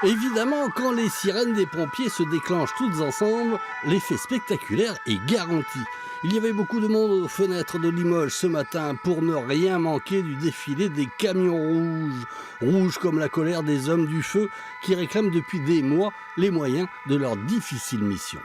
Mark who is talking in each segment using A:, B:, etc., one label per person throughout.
A: Évidemment, quand les sirènes des pompiers se déclenchent toutes ensemble, l'effet spectaculaire est garanti. Il y avait beaucoup de monde aux fenêtres de Limoges ce matin pour ne rien manquer du défilé des camions rouges. Rouges comme la colère des hommes du feu qui réclament depuis des mois les moyens de leur difficile mission.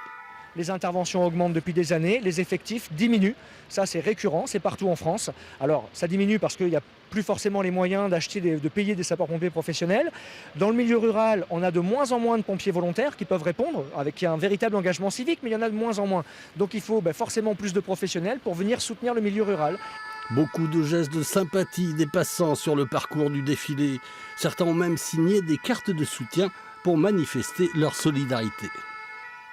B: Les interventions augmentent depuis des années, les effectifs diminuent. Ça, c'est récurrent, c'est partout en France. Alors, ça diminue parce qu'il n'y a plus forcément les moyens de payer des sapeurs-pompiers professionnels. Dans le milieu rural, on a de moins en moins de pompiers volontaires qui peuvent répondre, avec un véritable engagement civique, mais il y en a de moins en moins. Donc, il faut forcément plus de professionnels pour venir soutenir le milieu rural.
A: Beaucoup de gestes de sympathie des passants sur le parcours du défilé. Certains ont même signé des cartes de soutien pour manifester leur solidarité.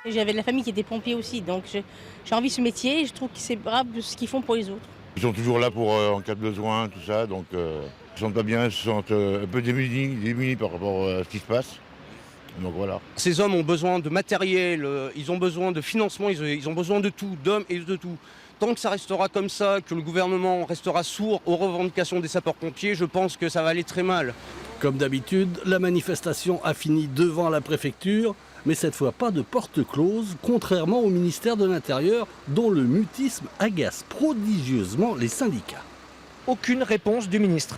C: J'avais de la famille qui était pompier aussi, donc j'ai envie de ce métier et je trouve que c'est brave ce qu'ils font pour les autres.
D: Ils sont toujours là pour en cas de besoin, tout ça, donc ils ne se sentent pas bien, ils se sentent un peu démunis par rapport à ce qui se passe. Donc voilà.
E: Ces hommes ont besoin de matériel, ils ont besoin de financement, ils ont besoin de tout, d'hommes et de tout. Tant que ça restera comme ça, que le gouvernement restera sourd aux revendications des sapeurs-pompiers, je pense que ça va aller très mal.
A: Comme d'habitude, la manifestation a fini devant la préfecture, mais cette fois pas de porte close, contrairement au ministère de l'Intérieur, dont le mutisme agace prodigieusement les syndicats.
B: Aucune réponse du ministre.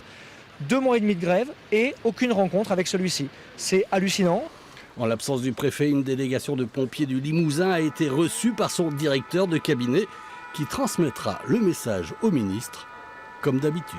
B: 2 mois et demi de grève et aucune rencontre avec celui-ci. C'est hallucinant.
A: En l'absence du préfet, une délégation de pompiers du Limousin a été reçue par son directeur de cabinet, qui transmettra le message au ministre, comme d'habitude.